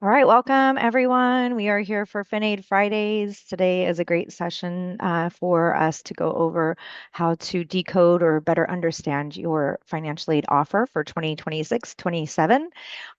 All right, welcome everyone. We are here for FinAid Fridays. Today is a great session for us to go over how to decode or better understand your financial aid offer for 2026-27.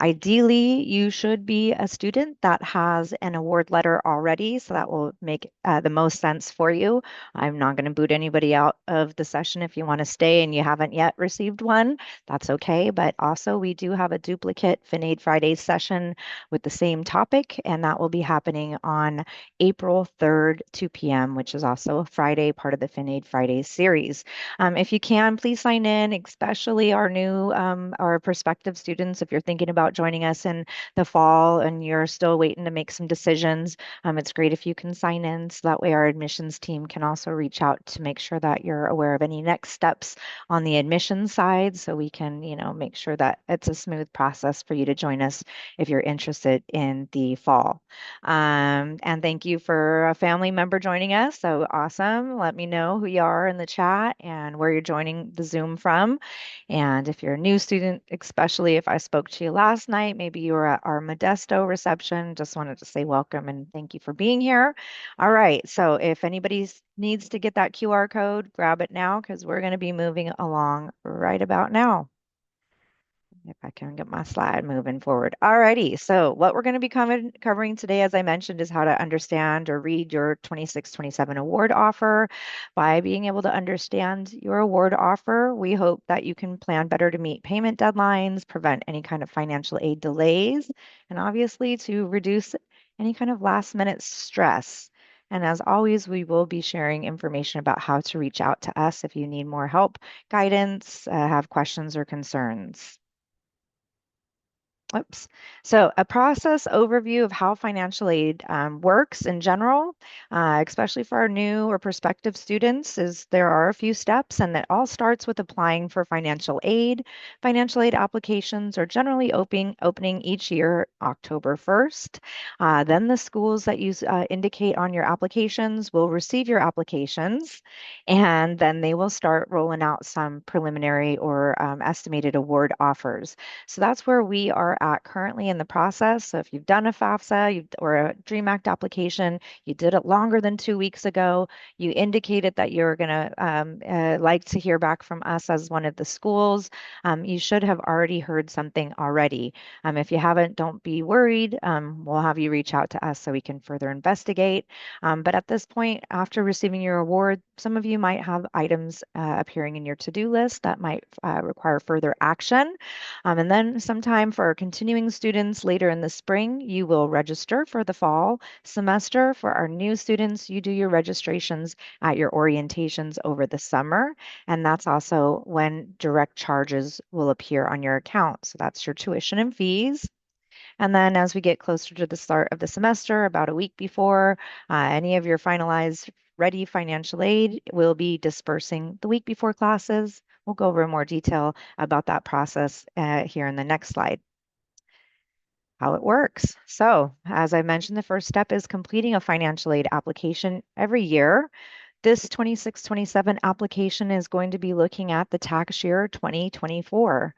Ideally, you should be a student that has an award letter already, so that will make the most sense for you. I'm not going to boot anybody out of the session if you want to stay and you haven't yet received one. That's okay, but also we do have a duplicate FinAid Fridays session with the same topic, and that will be happening on April 3rd, 2 p.m., which is also a Friday, part of the FinAid Fridays series. If you can, please sign in, especially our new, our prospective students. If you're thinking about joining us in the fall and you're still waiting to make some decisions, it's great if you can sign in so that way our admissions team can also reach out to make sure that you're aware of any next steps on the admissions side so we can, make sure that it's a smooth process for you to join us if you're interested in the fall. And thank you for a family member joining us. So awesome. Let me know who you are in the chat and where you're joining the Zoom from. And if you're a new student, especially if I spoke to you last night, maybe you were at our Modesto reception, just wanted to say welcome and thank you for being here. All right. So if anybody needs to get that QR code, grab it now because we're going to be moving along right about now. If I can get my slide moving forward. Alrighty, so what we're going to be covering today, as I mentioned, is how to understand or read your 26-27 award offer. By being able to understand your award offer, we hope that you can plan better to meet payment deadlines, prevent any kind of financial aid delays, and obviously to reduce any kind of last minute stress. And as always, we will be sharing information about how to reach out to us if you need more help, guidance, have questions or concerns. Oops. So, a process overview of how financial aid works in general, especially for our new or prospective students, is there are a few steps, and it all starts with applying for financial aid. Financial aid applications are generally opening each year October 1st. Then the schools that you indicate on your applications will receive your applications, and then they will start rolling out some preliminary or estimated award offers. So that's where we are at currently in the process. So if you've done a FAFSA or a DREAM Act application, you did it longer than 2 weeks ago, you indicated that you're going to like to hear back from us as one of the schools, you should have already heard something already. If you haven't, don't be worried. We'll have you reach out to us so we can further investigate. But at this point, after receiving your award, some of you might have items appearing in your to-do list that might require further action. And then sometime for our continuing students later in the spring, you will register for the fall semester. For our new students, you do your registrations at your orientations over the summer. And that's also when direct charges will appear on your account. So that's your tuition and fees. And then as we get closer to the start of the semester, about a week before, any of your finalized ready financial aid will be dispersing the week before classes. We'll go over in more detail about that process here in the next slide. How it works. So, as I mentioned, the first step is completing a financial aid application every year. This 26-27 application is going to be looking at the tax year 2024.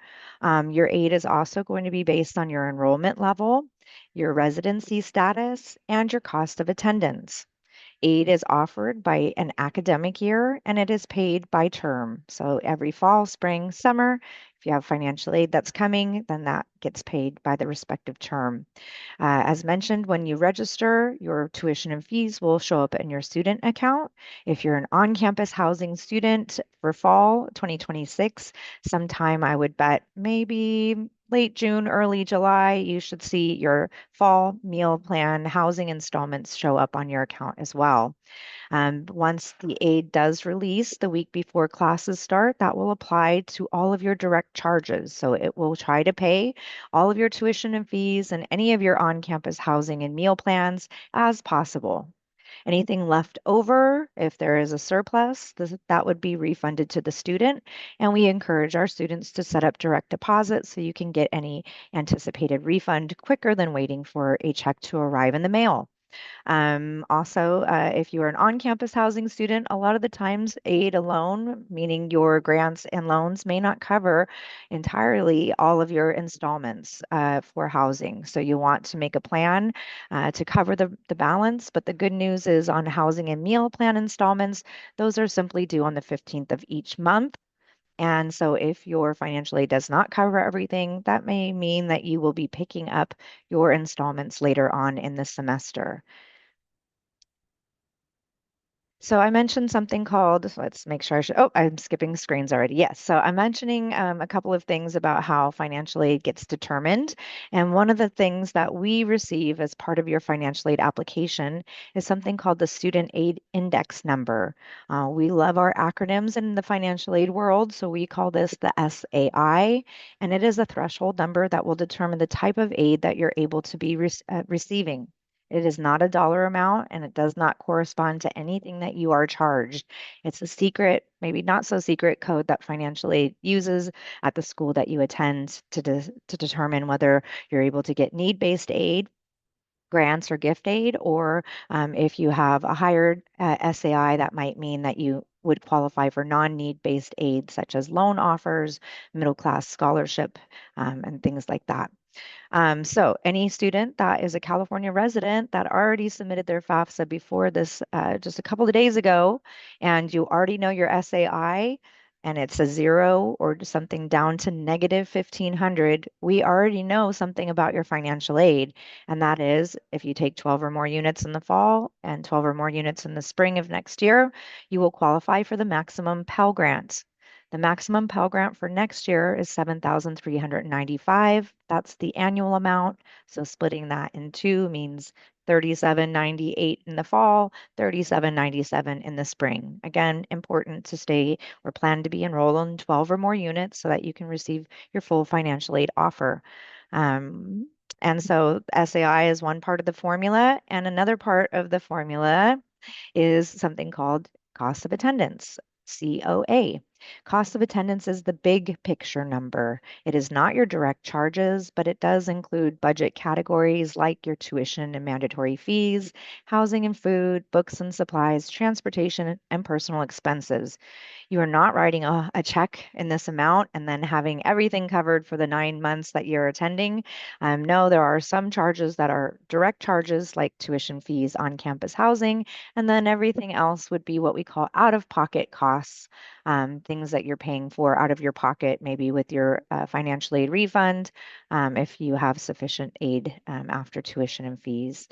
Your aid is also going to be based on your enrollment level, your residency status, and your cost of attendance. Aid is offered by an academic year and it is paid by term. So every fall, spring, summer, if you have financial aid that's coming, then that gets paid by the respective term. As mentioned, when you register, your tuition and fees will show up in your student account. If you're an on-campus housing student for fall 2026, sometime I would bet maybe late June, early July, you should see your fall meal plan housing installments show up on your account as well. Once the aid does release the week before classes start, that will apply to all of your direct charges. So it will try to pay all of your tuition and fees and any of your on-campus housing and meal plans as possible. Anything left over, if there is a surplus, that would be refunded to the student. And we encourage our students to set up direct deposit so you can get any anticipated refund quicker than waiting for a check to arrive in the mail. Also, if you are an on-campus housing student, a lot of the times aid alone, meaning your grants and loans, may not cover entirely all of your installments for housing. So you want to make a plan to cover the balance. But the good news is on housing and meal plan installments, those are simply due on the 15th of each month. And so if your financial aid does not cover everything, that may mean that you will be picking up your installments later on in the semester. So I mentioned something called, let's make sure I'm skipping screens already. Yes. So I'm mentioning a couple of things about how financial aid gets determined. And one of the things that we receive as part of your financial aid application is something called the Student Aid Index Number. We love our acronyms in the financial aid world, so we call this the SAI. And it is a threshold number that will determine the type of aid that you're able to be receiving. It is not a dollar amount and it does not correspond to anything that you are charged. It's a secret, maybe not so secret code that financial aid uses at the school that you attend to determine whether you're able to get need-based aid, grants, or gift aid, or if you have a higher SAI, that might mean that you would qualify for non-need based aid, such as loan offers, middle class scholarship, and things like that. So any student that is a California resident that already submitted their FAFSA before this just a couple of days ago, and you already know your SAI, and it's a zero or something down to negative 1,500, we already know something about your financial aid. And that is if you take 12 or more units in the fall and 12 or more units in the spring of next year, you will qualify for the maximum Pell Grant. The maximum Pell Grant for next year is 7,395. That's the annual amount. So splitting that in two means 3798 in the fall, 3797 in the spring. Again, important to stay or plan to be enrolled in 12 or more units so that you can receive your full financial aid offer. Um, and so SAI is one part of the formula, and another part of the formula is something called cost of attendance, COA. Cost of attendance is the big picture number. It is not your direct charges, but it does include budget categories like your tuition and mandatory fees, housing and food, books and supplies, transportation, and personal expenses. You are not writing a check in this amount and then having everything covered for the 9 months that you're attending. No, there are some charges that are direct charges like tuition fees on campus housing, and then everything else would be what we call out of pocket costs, things that you're paying for out of your pocket, maybe with your financial aid refund, if you have sufficient aid after tuition and fees.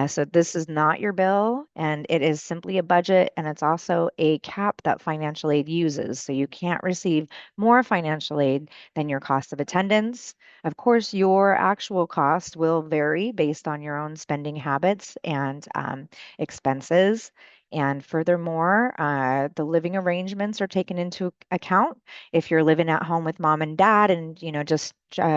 So this is not your bill, and it is simply a budget, and it's also a cap that financial aid uses. So you can't receive more financial aid than your cost of attendance. Of course, your actual cost will vary based on your own spending habits and expenses. And furthermore, the living arrangements are taken into account. If you're living at home with mom and dad and, just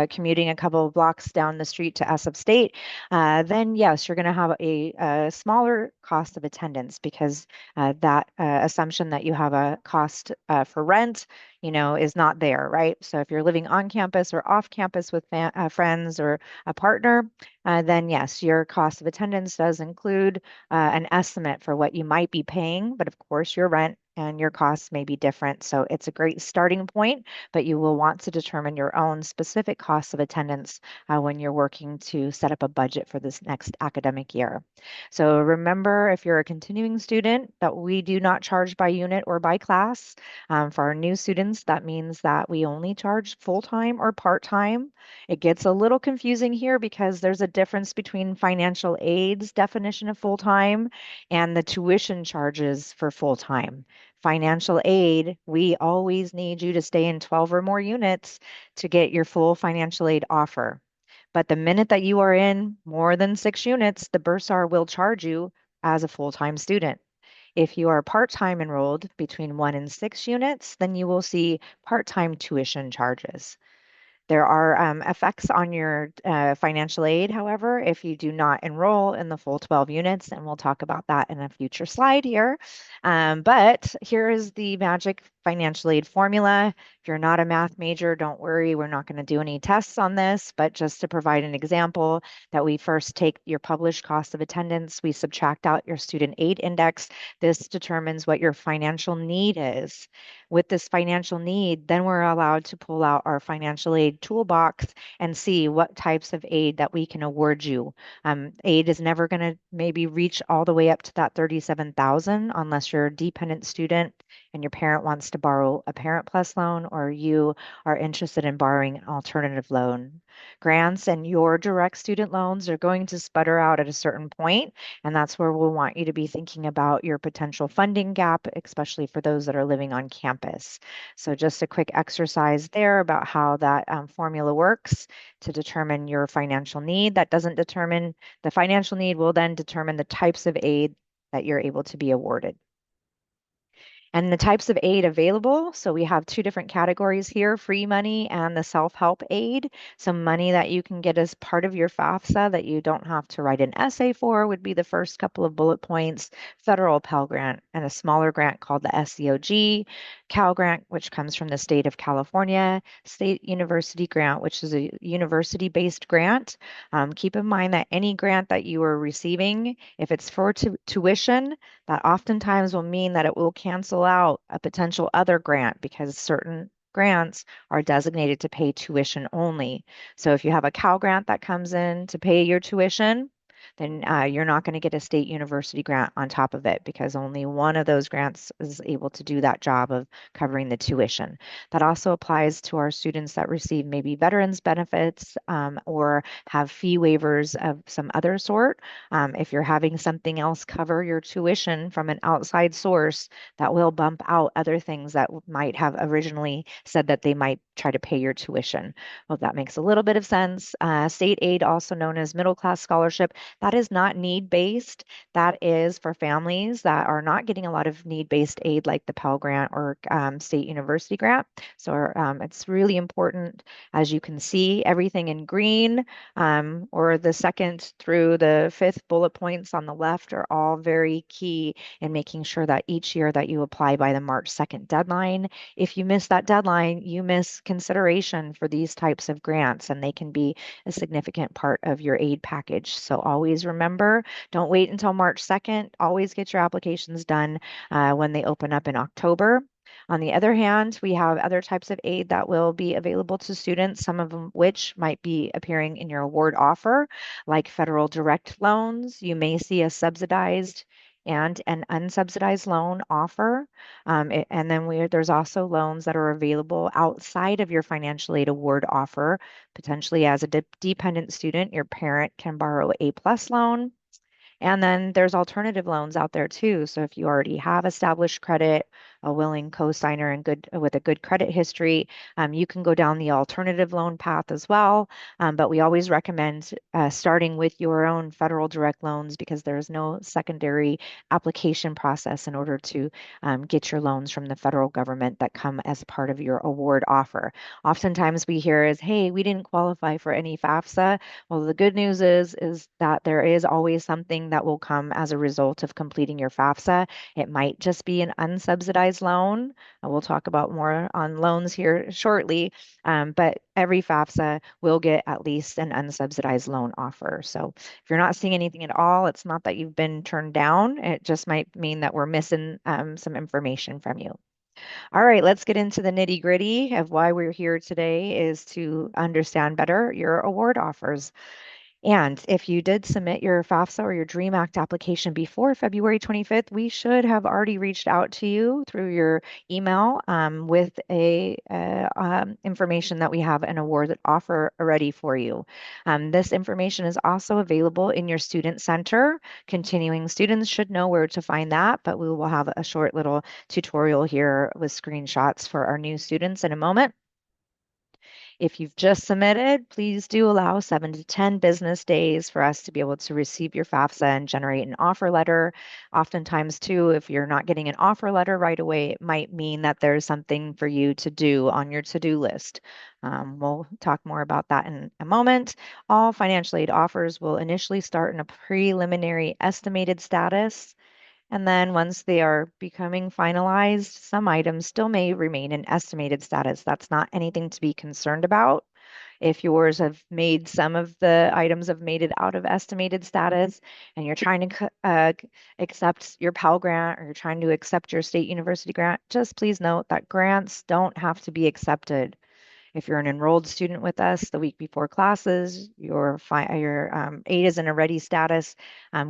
commuting a couple of blocks down the street to us upstate, then yes, you're going to have a smaller cost of attendance because that assumption that you have a cost for rent, is not there, right? So if you're living on campus or off campus with friends or a partner, then yes, your cost of attendance does include an estimate for what you might be paying, but of course your rent and your costs may be different. So it's a great starting point, but you will want to determine your own specific costs of attendance when you're working to set up a budget for this next academic year. So remember, if you're a continuing student, that we do not charge by unit or by class. For our new students, that means that we only charge full-time or part-time. It gets a little confusing here because there's a difference between financial aid's definition of full-time and the tuition charges for full-time. Financial aid, we always need you to stay in 12 or more units to get your full financial aid offer. But the minute that you are in more than 6 units, the bursar will charge you as a full-time student. If you are part-time enrolled between 1 and 6 units, then you will see part-time tuition charges. There are effects on your financial aid, however, if you do not enroll in the full 12 units, and we'll talk about that in a future slide here. But here is the magic financial aid formula. If you're not a math major, don't worry, we're not going to do any tests on this, but just to provide an example, that we first take your published cost of attendance, we subtract out your student aid index. This determines what your financial need is. With this financial need, then we're allowed to pull out our financial aid toolbox and see what types of aid that we can award you. Aid is never going to maybe reach all the way up to that 37,000 unless you're a dependent student and your parent wants to borrow a Parent Plus loan, or you are interested in borrowing an alternative loan. Grants and your direct student loans are going to sputter out at a certain point, and that's where we'll want you to be thinking about your potential funding gap, especially for those that are living on campus. So just a quick exercise there about how that formula works to determine your financial need. That doesn't determine the financial need, will then determine the types of aid that you're able to be awarded. And the types of aid available. So we have two different categories here, free money and the self-help aid. So money that you can get as part of your FAFSA that you don't have to write an essay for would be the first couple of bullet points. Federal Pell Grant and a smaller grant called the SEOG, Cal Grant, which comes from the state of California, State University Grant, which is a university-based grant. Keep in mind that any grant that you are receiving, if it's for tuition, that oftentimes will mean that it will cancel out a potential other grant because certain grants are designated to pay tuition only. So if you have a Cal grant that comes in to pay your tuition, then you're not going to get a state university grant on top of it because only one of those grants is able to do that job of covering the tuition. That also applies to our students that receive maybe veterans benefits or have fee waivers of some other sort. If you're having something else cover your tuition from an outside source, that will bump out other things that might have originally said that they might try to pay your tuition. Hope that makes a little bit of sense. State aid, also known as middle class scholarship, that is not need-based. That is for families that are not getting a lot of need-based aid like the Pell Grant or State University Grant. So it's really important, as you can see, everything in green or the second through the fifth bullet points on the left are all very key in making sure that each year that you apply by the March 2nd deadline. If you miss that deadline, you miss consideration for these types of grants, and they can be a significant part of your aid package. So always remember, don't wait until March 2nd. Always get your applications done when they open up in October. On the other hand, we have other types of aid that will be available to students, some of them which might be appearing in your award offer, like federal direct loans. You may see a subsidized and an unsubsidized loan offer. And then there's also loans that are available outside of your financial aid award offer. Potentially as a dependent student, your parent can borrow a plus loan. And then there's alternative loans out there too. So if you already have established credit, a willing co-signer and good with a good credit history, you can go down the alternative loan path as well. But we always recommend starting with your own federal direct loans because there is no secondary application process in order to get your loans from the federal government that come as part of your award offer. Oftentimes we hear is, hey, we didn't qualify for any FAFSA. Well, the good news is that there is always something that will come as a result of completing your FAFSA. It might just be an unsubsidized loan. We'll talk about more on loans here shortly, but every FAFSA will get at least an unsubsidized loan offer. So if you're not seeing anything at all, it's not that you've been turned down. It just might mean that we're missing some information from you. All right, let's get into the nitty gritty of why we're here today is to understand better your award offers. And if you did submit your FAFSA or your DREAM Act application before February 25th, we should have already reached out to you through your email with a information that we have an award offer ready for you. This information is also available in your student center. Continuing students should know where to find that, but we will have a short little tutorial here with screenshots for our new students in a moment. If you've just submitted, please do allow 7 to 10 business days for us to be able to receive your FAFSA and generate an offer letter. Oftentimes, too, if you're not getting an offer letter right away, it might mean that there's something for you to do on your to-do list. We'll talk more about that in a moment. All financial aid offers will initially start in a preliminary estimated status. And then once they are becoming finalized, some items still may remain in estimated status. That's not anything to be concerned about. If yours have made some of the items have made it out of estimated status and you're trying to accept your Pell Grant or you're trying to accept your state university grant, just please note that grants don't have to be accepted. If you're an enrolled student with us the week before classes, your aid is in a ready status,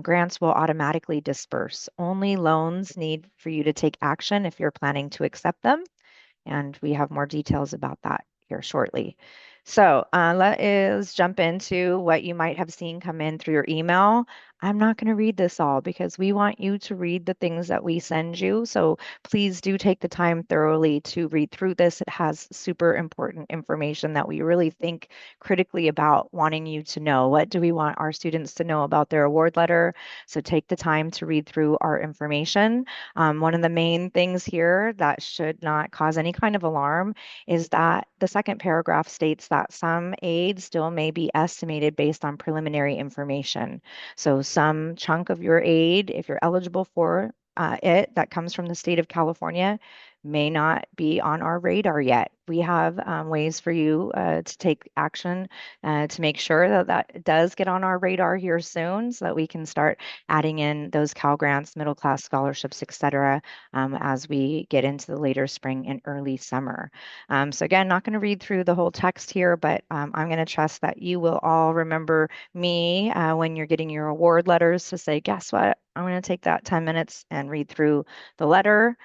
grants will automatically disperse. Only loans need for you to take action if you're planning to accept them, and we have more details about that here shortly. So let us jump into what you might have seen come in through your email. I'm not going to read this all because we want you to read the things that we send you. So please do take the time thoroughly to read through this. It has super important information that we really think critically about wanting you to know. What do we want our students to know about their award letter? So take the time to read through our information. One of the main things here that should not cause any kind of alarm is that the second paragraph states that some aid still may be estimated based on preliminary information. So some chunk of your aid, if you're eligible for it, that comes from the state of California, may not be on our radar yet. We have ways for you to take action to make sure that that does get on our radar here soon so that we can start adding in those Cal Grants, middle class scholarships, et cetera, as we get into the later spring and early summer. So again, not going to read through the whole text here, but I'm going to trust that you will all remember me when you're getting your award letters to say, guess what? I'm going to take that 10 minutes and read through the letter.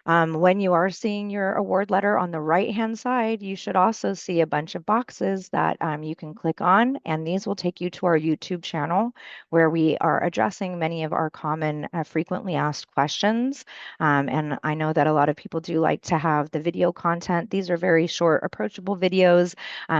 When you are seeing your award letter on the right-hand side, you should also see a bunch of boxes that you can click on, and these will take you to our YouTube channel where we are addressing many of our common frequently asked questions. And I know that a lot of people do like to have the video content. These are very short, approachable videos.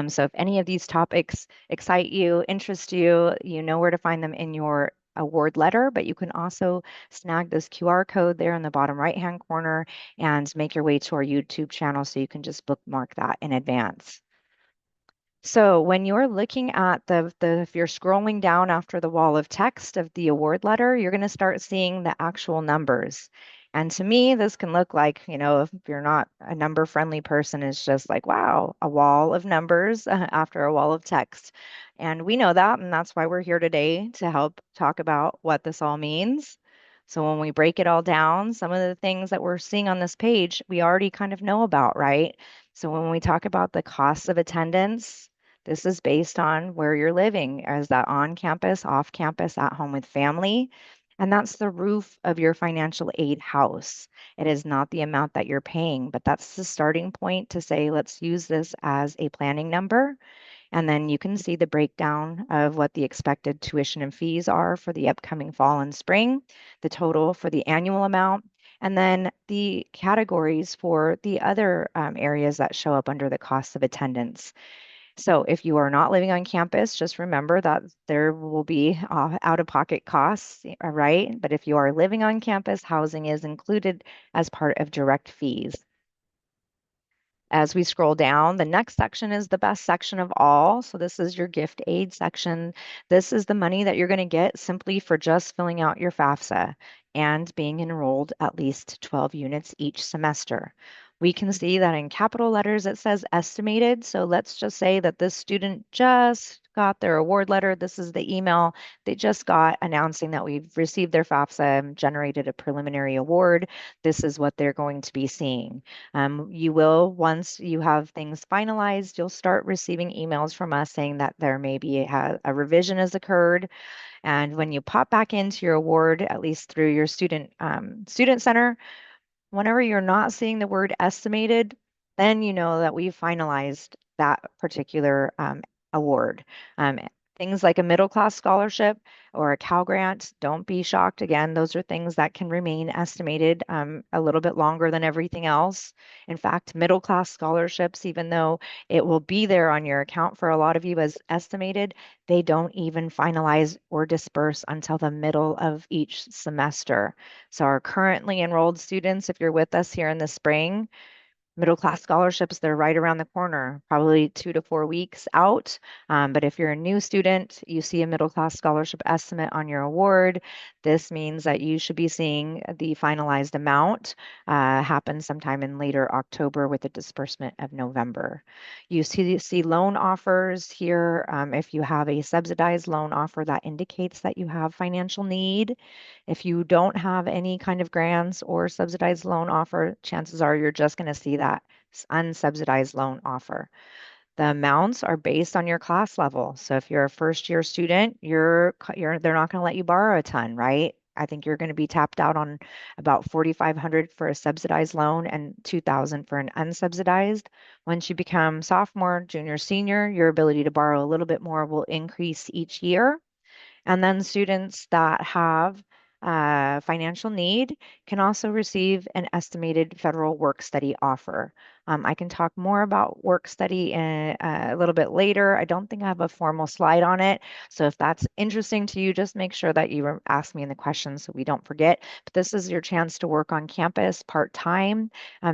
So if any of these topics excite you, interest you, you know where to find them in your award letter, but you can also snag this QR code there in the bottom right-hand corner and make your way to our YouTube channel so you can just bookmark that in advance. So when you're looking at if you're scrolling down after the wall of text of the award letter, you're going to start seeing the actual numbers. And to me, this can look like, if you're not a number friendly person, it's just like, wow, a wall of numbers after a wall of text. And we know that, and that's why we're here today to help talk about what this all means. So when we break it all down, some of the things that we're seeing on this page, we already kind of know about, right? So when we talk about the costs of attendance, this is based on where you're living. Is that on campus, off campus, at home with family? And that's the roof of your financial aid house. It is not the amount that you're paying, but that's the starting point to say, let's use this as a planning number. And then you can see the breakdown of what the expected tuition and fees are for the upcoming fall and spring, the total for the annual amount, and then the categories for the other areas that show up under the cost of attendance. So if you are not living on campus, just remember that there will be out-of-pocket costs, right? But if you are living on campus, housing is included as part of direct fees. As we scroll down, the next section is the best section of all. So this is your gift aid section. This is the money that you're going to get simply for just filling out your FAFSA and being enrolled at least 12 units each semester. We can see that in capital letters it says estimated. So let's just say that this student just got their award letter. This is the email they just got announcing that we've received their FAFSA and generated a preliminary award. This is what they're going to be seeing. You will, once you have things finalized, you'll start receiving emails from us saying that there may be a revision has occurred. And when you pop back into your award, at least through your student center, whenever you're not seeing the word estimated, then you know that we've finalized that particular award. Um, Things like a middle class scholarship or a Cal Grant, don't be shocked. Again, those are things that can remain estimated a little bit longer than everything else. In fact, middle class scholarships, even though it will be there on your account for a lot of you as estimated, they don't even finalize or disperse until the middle of each semester. So our currently enrolled students, if you're with us here in the spring, middle class scholarships, they're right around the corner, probably 2 to 4 weeks out. But if you're a new student, you see a middle class scholarship estimate on your award. This means that you should be seeing the finalized amount happen sometime in later October with the disbursement of November. You see loan offers here. If you have a subsidized loan offer, that indicates that you have financial need. If you don't have any kind of grants or subsidized loan offer, chances are you're just going to see that unsubsidized loan offer. The amounts are based on your class level. So if you're a first year student, they're not going to let you borrow a ton, right? I think you're going to be tapped out on about 4,500 for a subsidized loan and 2,000 for an unsubsidized. Once you become sophomore, junior, senior, your ability to borrow a little bit more will increase each year. And then students that have financial need can also receive an estimated federal work study offer. I can talk more about work study a little bit later. I don't think I have a formal slide on it. So if that's interesting to you, just make sure that you ask me in the questions so we don't forget. But this is your chance to work on campus part-time.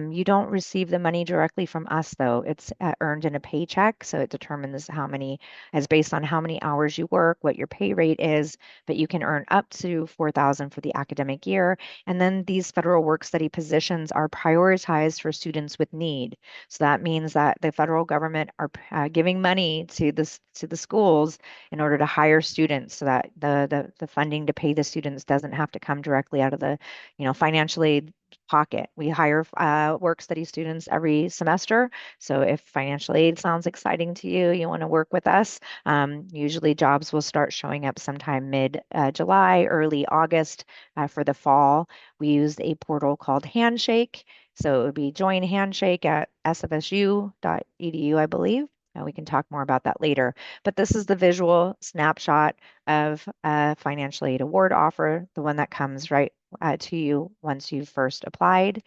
You don't receive the money directly from us, though. It's earned in a paycheck, so it determines how many as based on how many hours you work, what your pay rate is, but you can earn up to 4,000 for the academic year. And then these federal work study positions are prioritized for students with need. So that means that the federal government are giving money to the schools in order to hire students so that the funding to pay the students doesn't have to come directly out of the, financial aid pocket. We hire work study students every semester. So if financial aid sounds exciting to you, you want to work with us. Usually jobs will start showing up sometime mid July, early August for the fall. We use a portal called Handshake. So it would be join Handshake at sfsu.edu, I believe. We can talk more about that later. But this is the visual snapshot of a financial aid award offer, the one that comes right to you once you've first applied.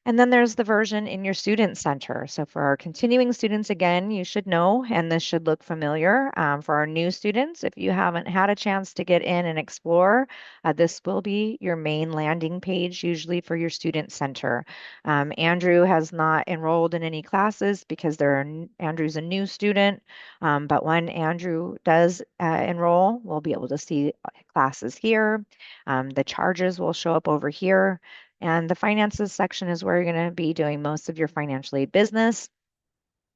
And then there's the version in your student center. So for our continuing students, again, you should know, and this should look familiar. For our new students, if you haven't had a chance to get in and explore, this will be your main landing page, usually for your student center. Andrew has not enrolled in any classes because Andrew's a new student. But when Andrew does enroll, we'll be able to see classes here. The charges will show up over here. And the finances section is where you're going to be doing most of your financial aid business.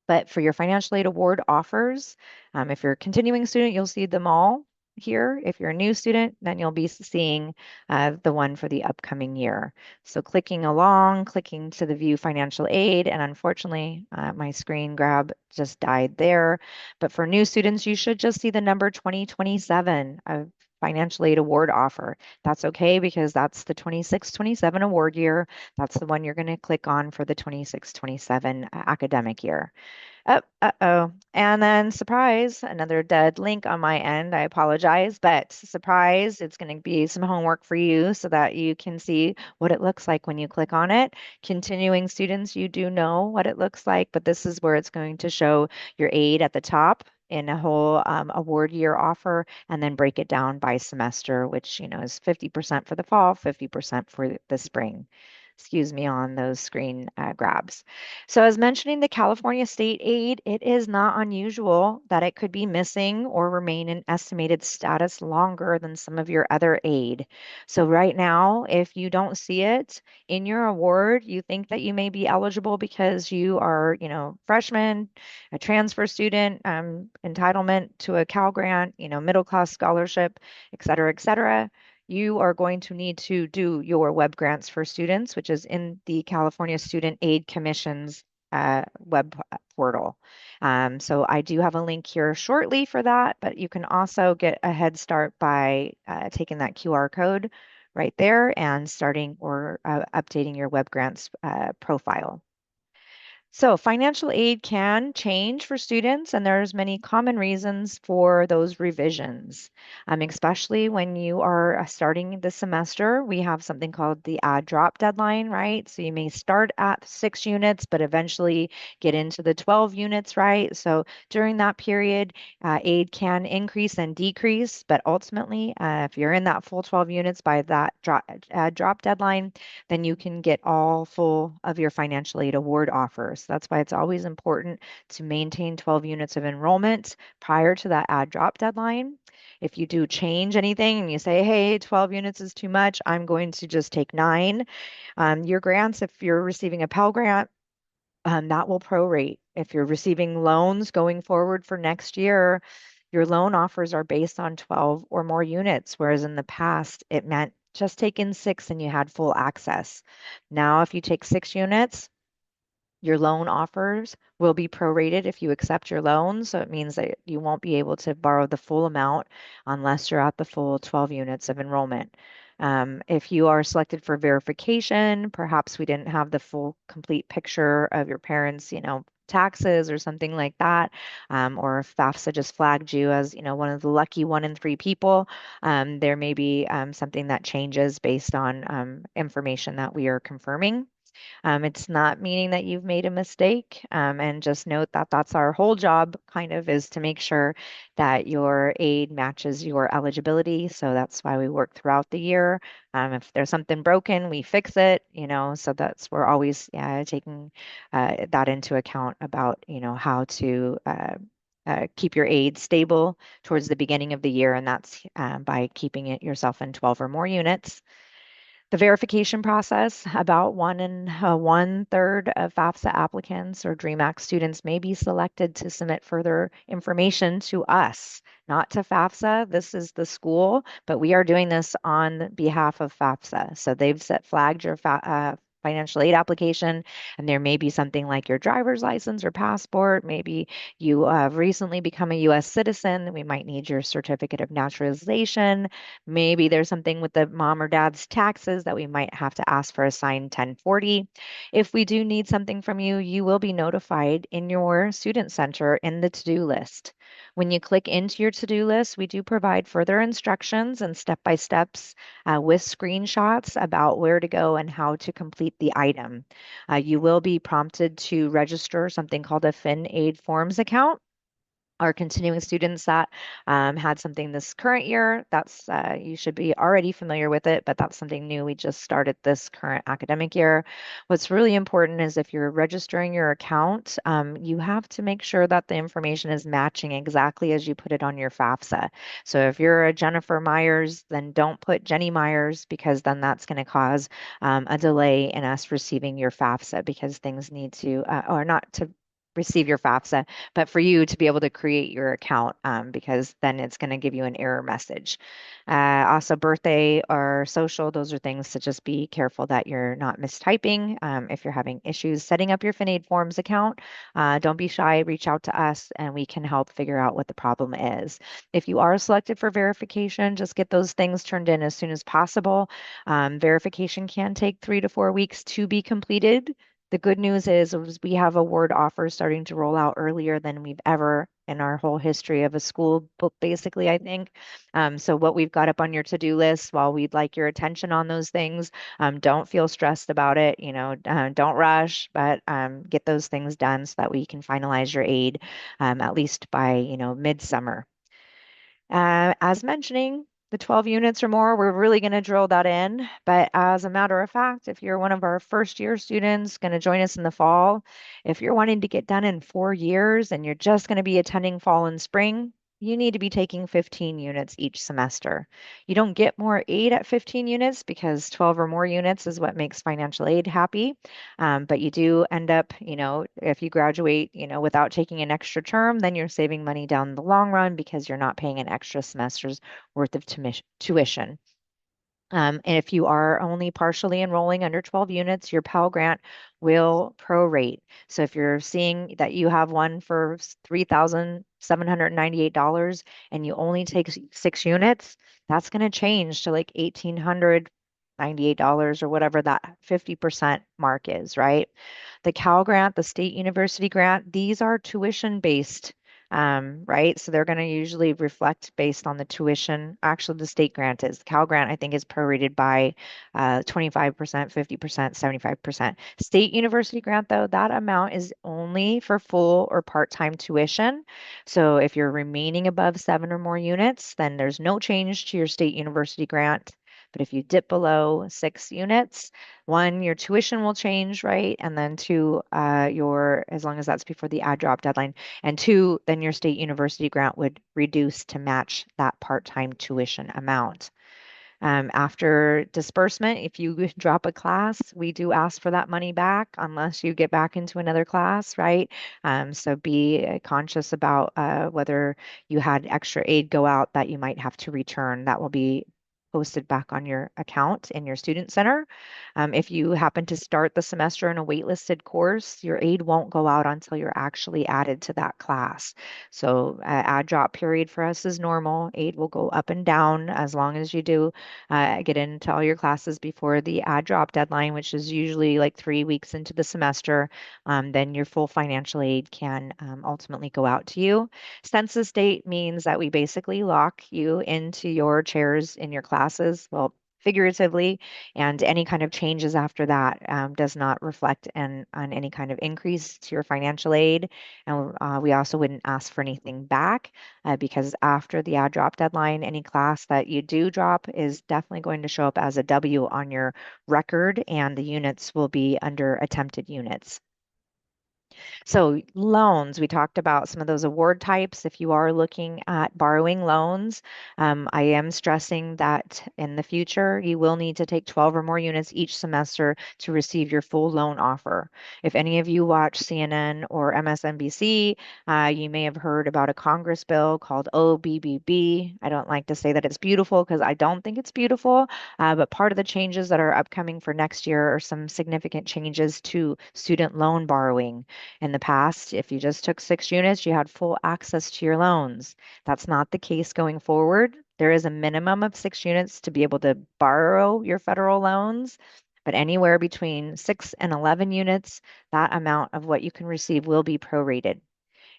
But for your financial aid award offers, if you're a continuing student, you'll see them all here. If you're a new student, then you'll be seeing the one for the upcoming year. So clicking along, clicking to the view financial aid, and unfortunately, my screen grab just died there. But for new students, you should just see the number 2027 of financial aid award offer. That's okay because that's the 26-27 award year. That's the one you're going to click on for the 26-27 academic year. Oh, uh-oh. And then surprise, another dead link on my end. I apologize, but surprise, it's going to be some homework for you so that you can see what it looks like when you click on it. Continuing students, you do know what it looks like, but this is where it's going to show your aid at the top in a whole award year offer and then break it down by semester, which, is 50% for the fall, 50% for the spring. Excuse me on those screen grabs. So, as mentioning the California state aid, it is not unusual that it could be missing or remain in estimated status longer than some of your other aid. So, right now, if you don't see it in your award, you think that you may be eligible because you are, freshman, a transfer student, entitlement to a Cal grant, middle class scholarship, et cetera, et cetera. You are going to need to do your web grants for students, which is in the California Student Aid Commission's web portal. So I do have a link here shortly for that, but you can also get a head start by taking that QR code right there and starting or updating your web grants profile. So financial aid can change for students, and there's many common reasons for those revisions, especially when you are starting the semester. We have something called the add drop deadline, right? So you may start at 6 units, but eventually get into the 12 units, right? So during that period, aid can increase and decrease, but ultimately, if you're in that full 12 units by that drop deadline, then you can get all full of your financial aid award offers. That's why it's always important to maintain 12 units of enrollment prior to that add drop deadline. If you do change anything and you say, hey, 12 units is too much, I'm going to just take nine. Your grants, if you're receiving a Pell Grant, that will prorate. If you're receiving loans going forward for next year, your loan offers are based on 12 or more units, whereas in the past it meant just take in six and you had full access. Now, if you take 6 units, your loan offers will be prorated if you accept your loan. So it means that you won't be able to borrow the full amount unless you're at the full 12 units of enrollment. If you are selected for verification, perhaps we didn't have the full complete picture of your parents, taxes or something like that, or if FAFSA just flagged you as, one of the lucky 1 in 3 people, there may be something that changes based on information that we are confirming. It's not meaning that you've made a mistake. And just note that that's our whole job, kind of, is to make sure that your aid matches your eligibility. So that's why we work throughout the year. If there's something broken, we fix it, so that's we're always taking that into account about, how to keep your aid stable towards the beginning of the year. And that's by keeping it yourself in 12 or more units. The verification process, about 1 third of FAFSA applicants or DREAM Act students may be selected to submit further information to us, not to FAFSA. This is the school, but we are doing this on behalf of FAFSA. So they've flagged your financial aid application, and there may be something like your driver's license or passport. Maybe you have recently become a U.S. citizen. We might need your certificate of naturalization. Maybe there's something with the mom or dad's taxes that we might have to ask for a signed 1040. If we do need something from you, you will be notified in your student center in the to-do list. When you click into your to-do list, we do provide further instructions and step-by-steps with screenshots about where to go and how to complete the item. You will be prompted to register something called a FinAid Forms account. Our continuing students that had something this current year, that's you should be already familiar with it, but that's something new we just started this current academic year. What's really important is if you're registering your account, you have to make sure that the information is matching exactly as you put it on your FAFSA. So if you're a Jennifer Myers, then don't put Jenny Myers, because then that's going to cause a delay in us receiving your FAFSA, because things need to, or not to receive your FAFSA, but for you to be able to create your account, because then it's going to give you an error message. Also, birthday or social, those are things to just be careful that you're not mistyping. If you're having issues setting up your FinAid Forms account, don't be shy, reach out to us and we can help figure out what the problem is. If you are selected for verification, just get those things turned in as soon as possible. Verification can take 3 to 4 weeks to be completed. The good news is we have award offers starting to roll out earlier than we've ever in our whole history of a school book, basically, I think. So what we've got up on your to-do list, while we'd like your attention on those things, don't feel stressed about it. Don't rush, but get those things done so that we can finalize your aid at least by, midsummer. As mentioning, the 12 units or more, we're really going to drill that in. But as a matter of fact, if you're one of our first year students going to join us in the fall, if you're wanting to get done in 4 years and you're just going to be attending fall and spring, you need to be taking 15 units each semester. You don't get more aid at 15 units because 12 or more units is what makes financial aid happy. But you do end up, if you graduate, without taking an extra term, then you're saving money down the long run because you're not paying an extra semester's worth of tuition. And if you are only partially enrolling under 12 units, your Pell Grant will prorate. So if you're seeing that you have one for $3,798 and you only take 6 units, that's going to change to like $1,898 or whatever that 50% mark is, right? The Cal Grant, the State University Grant, these are tuition based, right? So they're going to usually reflect based on the tuition. Actually, the state grant is. The Cal Grant, I think, is prorated by 25%, 50%, 75%. State University Grant, though, that amount is only for full or part-time tuition. So if you're remaining above 7 or more units, then there's no change to your State University Grant. But if you dip below 6 units, one, your tuition will change, right? And then two, as long as that's before the add drop deadline, and two, then your state university grant would reduce to match that part-time tuition amount. After disbursement, if you drop a class, we do ask for that money back unless you get back into another class, right? So be conscious about whether you had extra aid go out that you might have to return. That will be posted back on your account in your student center. If you happen to start the semester in a waitlisted course, your aid won't go out until you're actually added to that class. So add drop period for us is normal. Aid will go up and down as long as you do get into all your classes before the add drop deadline, which is usually like 3 weeks into the semester. Then your full financial aid can ultimately go out to you. Census date means that we basically lock you into your chairs in your classes. Well, figuratively, and any kind of changes after that does not reflect on any kind of increase to your financial aid. And we also wouldn't ask for anything back because after the add drop deadline, any class that you do drop is definitely going to show up as a W on your record, and the units will be under attempted units. So loans, we talked about some of those award types. If you are looking at borrowing loans, I am stressing that in the future, you will need to take 12 or more units each semester to receive your full loan offer. If any of you watch CNN or MSNBC, you may have heard about a Congress bill called OBBB. I don't like to say that it's beautiful because I don't think it's beautiful, but part of the changes that are upcoming for next year are some significant changes to student loan borrowing. In the past, if you just took 6 units, you had full access to your loans. That's not the case going forward. There is a minimum of 6 units to be able to borrow your federal loans, but anywhere between 6 and 11 units, that amount of what you can receive will be prorated.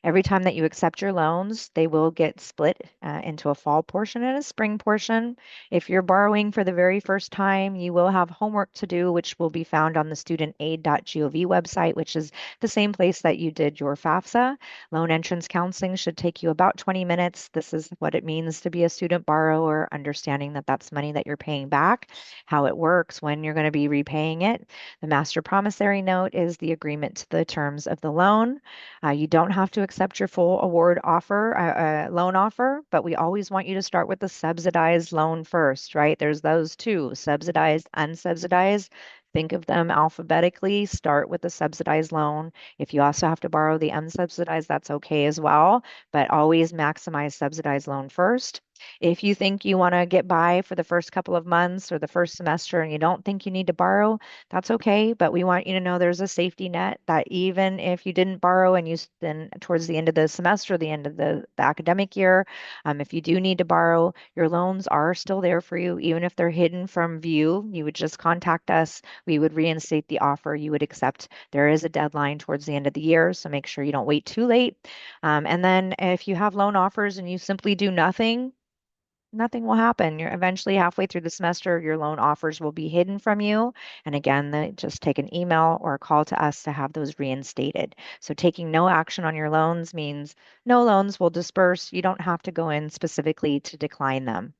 Every time that you accept your loans, they will get split into a fall portion and a spring portion. If you're borrowing for the very first time, you will have homework to do, which will be found on the studentaid.gov website, which is the same place that you did your FAFSA. Loan entrance counseling should take you about 20 minutes. This is what it means to be a student borrower, understanding that that's money that you're paying back, how it works, when you're going to be repaying it. The master promissory note is the agreement to the terms of the loan. You don't have to accept your full award offer, loan offer, but we always want you to start with the subsidized loan first, right? There's those two, subsidized, unsubsidized. Think of them alphabetically. Start with the subsidized loan. If you also have to borrow the unsubsidized, that's okay as well, but always maximize subsidized loan first. If you think you want to get by for the first couple of months or the first semester and you don't think you need to borrow, that's okay. But we want you to know there's a safety net that even if you didn't borrow and then towards the end of the semester, the end of the academic year, if you do need to borrow, your loans are still there for you. Even if they're hidden from view, you would just contact us. We would reinstate the offer. You would accept. There is a deadline towards the end of the year, so make sure you don't wait too late. And then if you have loan offers and you simply do nothing, nothing will happen. You're eventually halfway through the semester, your loan offers will be hidden from you. And again, just take an email or a call to us to have those reinstated. So taking no action on your loans means no loans will disperse. You don't have to go in specifically to decline them.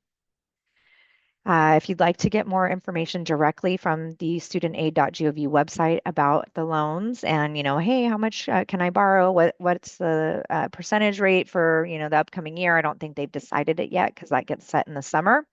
If you'd like to get more information directly from the studentaid.gov website about the loans and, hey, how much can I borrow? What's the percentage rate for, the upcoming year? I don't think they've decided it yet because that gets set in the summer.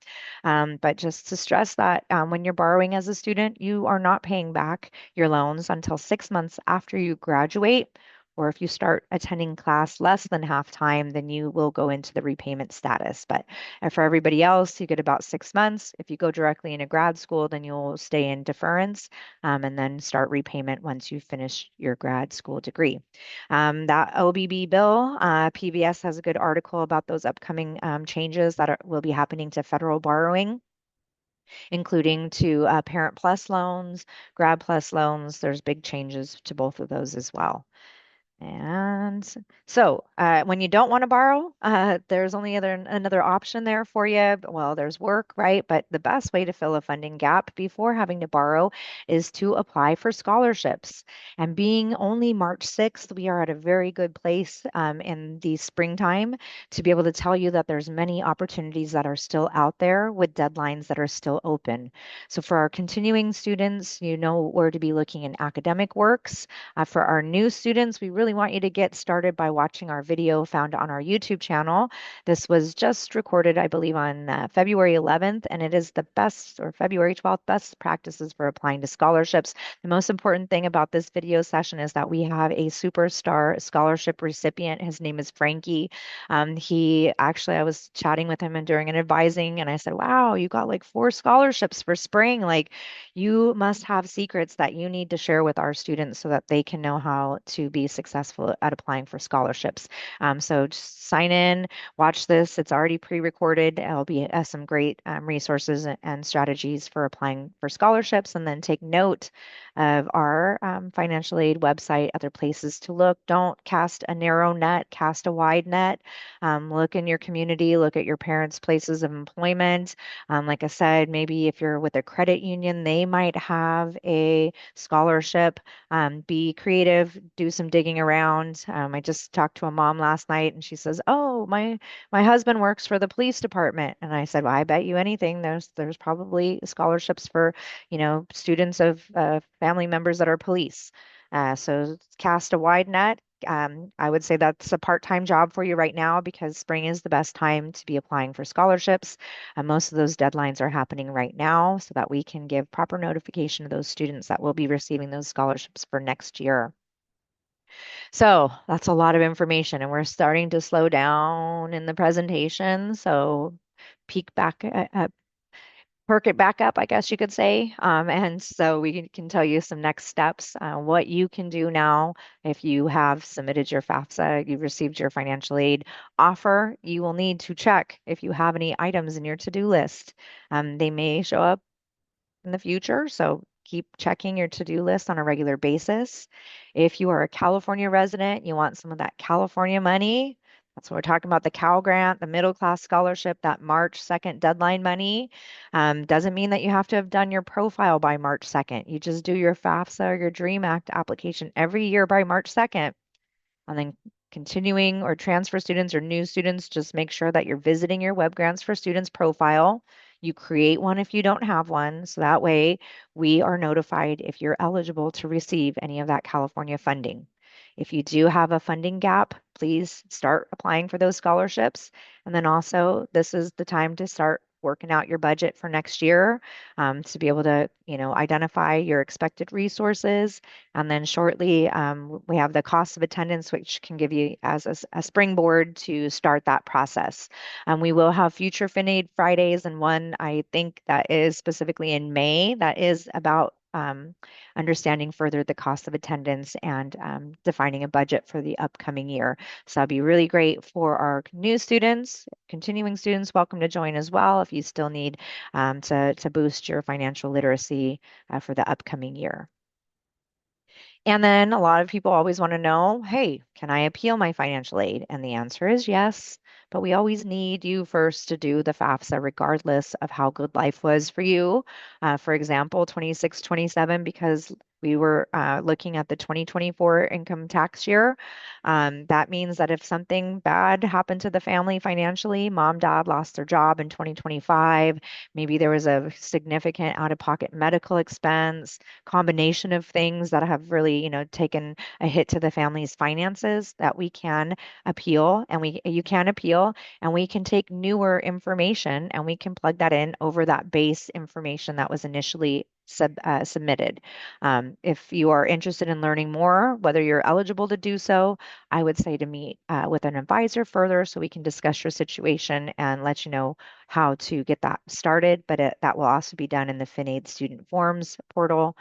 But just to stress that when you're borrowing as a student, you are not paying back your loans until 6 months after you graduate. Or if you start attending class less than half time, then you will go into the repayment status. But and for everybody else, you get about 6 months. If you go directly into grad school, then you'll stay in deference and then start repayment once you finish your grad school degree. That OBB bill, PBS has a good article about those upcoming changes that will be happening to federal borrowing, including to Parent Plus loans, Grad Plus loans. There's big changes to both of those as well. And so, when you don't want to borrow, there's only another option there for you. Well, there's work, right? But the best way to fill a funding gap before having to borrow is to apply for scholarships. And being only March 6th, we are at a very good place in the springtime to be able to tell you that there's many opportunities that are still out there with deadlines that are still open. So for our continuing students, you know where to be looking in academic works. For our new students, we really want you to get started by watching our video found on our YouTube channel. This was just recorded, I believe, on February 11th, and it is the best, or February 12th, best practices for applying to scholarships. The most important thing about this video session is that we have a superstar scholarship recipient. His name is Frankie. He actually, I was chatting with him and during an advising, and I said, "Wow, you got like 4 scholarships for spring. Like, you must have secrets that you need to share with our students so that they can know how to be successful at applying for scholarships." So just sign in, watch this. It's already pre-recorded. It'll be some great resources and strategies for applying for scholarships. And then take note of our financial aid website, other places to look. Don't cast a narrow net, cast a wide net. Look in your community, look at your parents' places of employment. Like I said, maybe if you're with a credit union, they might have a scholarship. Be creative, do some digging around. I just talked to a mom last night and she says, "Oh, my husband works for the police department." And I said, "Well, I bet you anything there's probably scholarships for, students of family members that are police." So cast a wide net. I would say that's a part-time job for you right now because spring is the best time to be applying for scholarships. Most of those deadlines are happening right now so that we can give proper notification to those students that will be receiving those scholarships for next year. So that's a lot of information, and we're starting to slow down in the presentation. So peek back, perk it back up, I guess you could say. And so we can tell you some next steps, what you can do now if you have submitted your FAFSA, you've received your financial aid offer. You will need to check if you have any items in your to-do list. They may show up in the future. So keep checking your to-do list on a regular basis. If you are a California resident, you want some of that California money. That's what we're talking about, the Cal Grant, the middle class scholarship, that March 2nd deadline money. Doesn't mean that you have to have done your profile by March 2nd. You just do your FAFSA or your DREAM Act application every year by March 2nd. And then continuing or transfer students or new students, just make sure that you're visiting your Web Grants for Students profile. You create one if you don't have one. So that way we are notified if you're eligible to receive any of that California funding. If you do have a funding gap, please start applying for those scholarships. And then also, this is the time to start working out your budget for next year, to be able to, identify your expected resources. And then shortly, we have the cost of attendance, which can give you as a springboard to start that process. We will have future FinAid Fridays, and one I think that is specifically in May that is about understanding further the cost of attendance and defining a budget for the upcoming year. So that'd be really great for our new students. Continuing students, welcome to join as well if you still need to boost your financial literacy for the upcoming year. And then a lot of people always want to know, hey, can I appeal my financial aid? And the answer is yes, but we always need you first to do the FAFSA regardless of how good life was for you. For example, 26, 27, because we were looking at the 2024 income tax year. That means that if something bad happened to the family financially, mom, dad lost their job in 2025, maybe there was a significant out-of-pocket medical expense, combination of things that have really, taken a hit to the family's finances, that we can appeal, and you can appeal, and we can take newer information and we can plug that in over that base information that was initially submitted. If you are interested in learning more, whether you're eligible to do so, I would say to meet with an advisor further so we can discuss your situation and let you know how to get that started. But that will also be done in the FinAid Student Forms portal.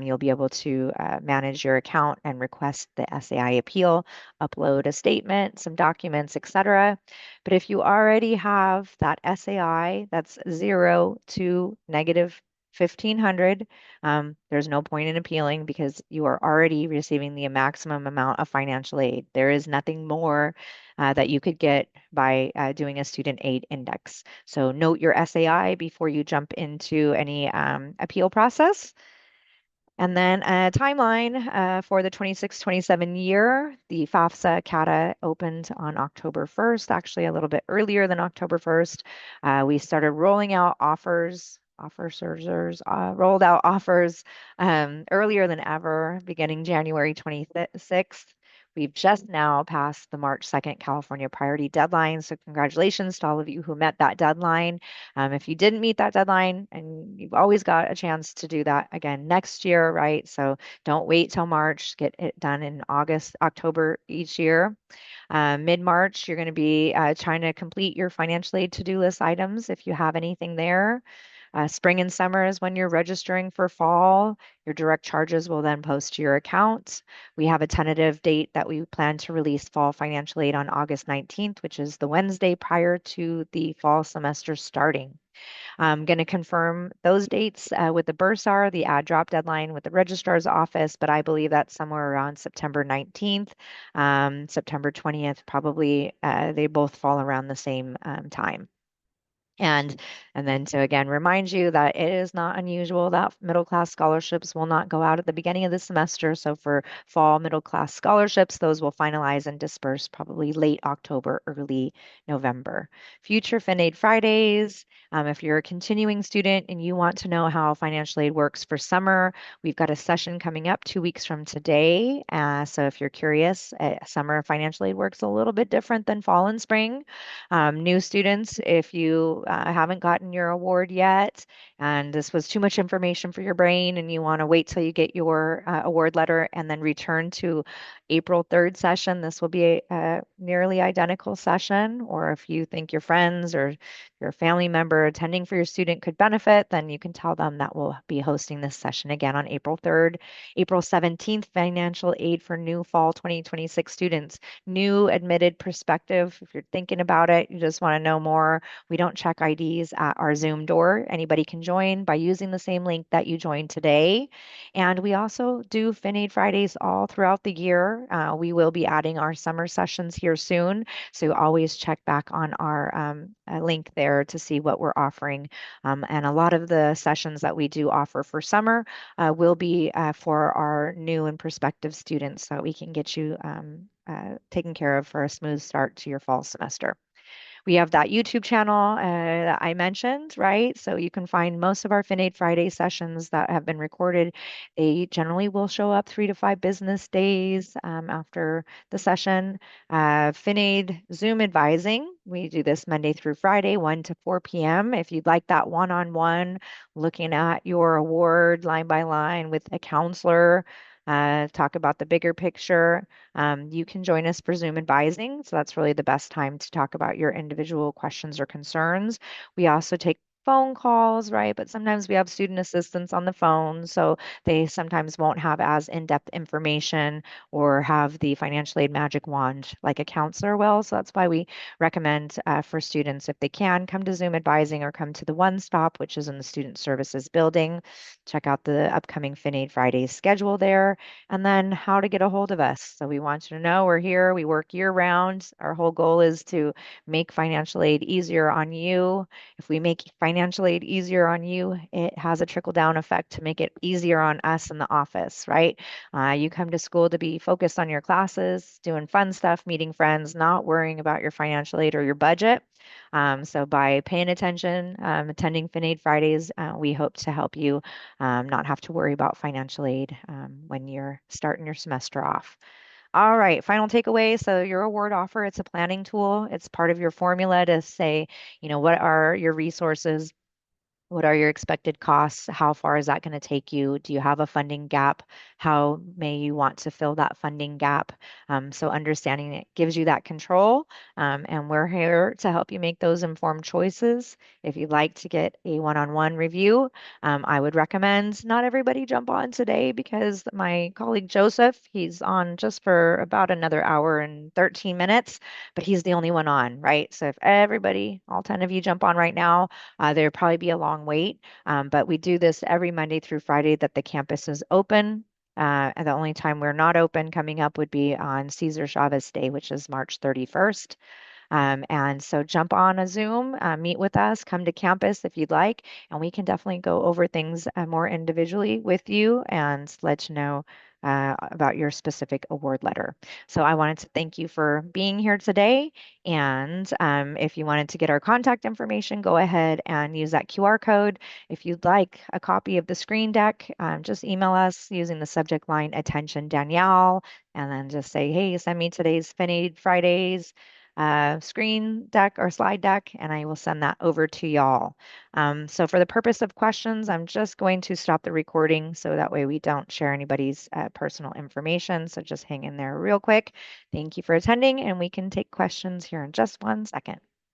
You'll be able to manage your account and request the SAI appeal, upload a statement, some documents, etc. But if you already have that SAI that's 0 to negative 1,500. There's no point in appealing because you are already receiving the maximum amount of financial aid. There is nothing more that you could get by doing a student aid index. So note your SAI before you jump into any appeal process. And then a timeline for the 26-27 year. The FAFSA CATA opened on October 1st, actually a little bit earlier than October 1st. We started rolling out offers. Offer searchers rolled out offers earlier than ever, beginning January 26th. We've just now passed the March 2nd California priority deadline. So, congratulations to all of you who met that deadline. If you didn't meet that deadline, and you've always got a chance to do that again next year, right? So don't wait till March, get it done in August, October each year. Mid-March, you're going to be trying to complete your financial aid to-do list items if you have anything there. Spring and summer is when you're registering for fall. Your direct charges will then post to your account. We have a tentative date that we plan to release fall financial aid on August 19th, which is the Wednesday prior to the fall semester starting. I'm going to confirm those dates with the bursar, the add drop deadline with the registrar's office, but I believe that's somewhere around September 19th, September 20th, probably. They both fall around the same time. And and then to again remind you that it is not unusual that middle class scholarships will not go out at the beginning of the semester. So for fall middle class scholarships, those will finalize and disperse probably late October, early November. Future FinAid Fridays. If you're a continuing student and you want to know how financial aid works for summer, we've got a session coming up 2 weeks from today. So if you're curious, summer financial aid works a little bit different than fall and spring. New students, if you haven't gotten your award yet, and this was too much information for your brain, and you want to wait till you get your award letter and then return to April 3rd session, this will be a nearly identical session. Or if you think your friends or your family member attending for your student could benefit, then you can tell them that we'll be hosting this session again on April 3rd. April 17th, financial aid for new fall 2026 students. New admitted perspective. If you're thinking about it, you just want to know more, we don't check IDs at our Zoom door. Anybody can join by using the same link that you joined today. And we also do FinAid Fridays all throughout the year. We will be adding our summer sessions here soon. So always check back on our link there to see what we're offering. And a lot of the sessions that we do offer for summer will be for our new and prospective students so we can get you taken care of for a smooth start to your fall semester. We have that YouTube channel that I mentioned, right? So you can find most of our FinAid Friday sessions that have been recorded. They generally will show up 3 to 5 business days after the session. FinAid Zoom advising. We do this Monday through Friday, 1 to 4 p.m. If you'd like that one-on-one, looking at your award line by line with a counselor, talk about the bigger picture. You can join us for Zoom advising. So that's really the best time to talk about your individual questions or concerns. We also take phone calls, right? But sometimes we have student assistants on the phone, so they sometimes won't have as in-depth information or have the financial aid magic wand like a counselor will. So that's why we recommend for students, if they can, come to Zoom advising or come to the One Stop, which is in the Student Services building. Check out the upcoming FinAid Fridays schedule there, and then how to get a hold of us. So we want you to know we're here. We work year round. Our whole goal is to make financial aid easier on you. If we make financial aid easier on you, it has a trickle down effect to make it easier on us in the office, right? You come to school to be focused on your classes, doing fun stuff, meeting friends, not worrying about your financial aid or your budget. So by paying attention, attending FinAid Fridays, we hope to help you not have to worry about financial aid when you're starting your semester off. All right, final takeaway. So your award offer, it's a planning tool. It's part of your formula to say, what are your resources? What are your expected costs? How far is that going to take you? Do you have a funding gap? How may you want to fill that funding gap? So understanding it gives you that control, and we're here to help you make those informed choices. If you'd like to get a one-on-one review, I would recommend not everybody jump on today because my colleague Joseph, he's on just for about another hour and 13 minutes, but he's the only one on, right? So if everybody, all 10 of you jump on right now, there'll probably be a long long wait. But we do this every Monday through Friday that the campus is open. And the only time we're not open coming up would be on Cesar Chavez Day, which is March 31st. And so jump on a Zoom, meet with us, come to campus if you'd like, and we can definitely go over things more individually with you and let you know about your specific award letter. So I wanted to thank you for being here today. And if you wanted to get our contact information, go ahead and use that QR code. If you'd like a copy of the screen deck, just email us using the subject line Attention Danielle, and then just say, hey, send me today's Finney Fridays screen deck or slide deck, and I will send that over to y'all. So for the purpose of questions, I'm just going to stop the recording so that way we don't share anybody's personal information. So just hang in there real quick. Thank you for attending, and we can take questions here in just 1 second.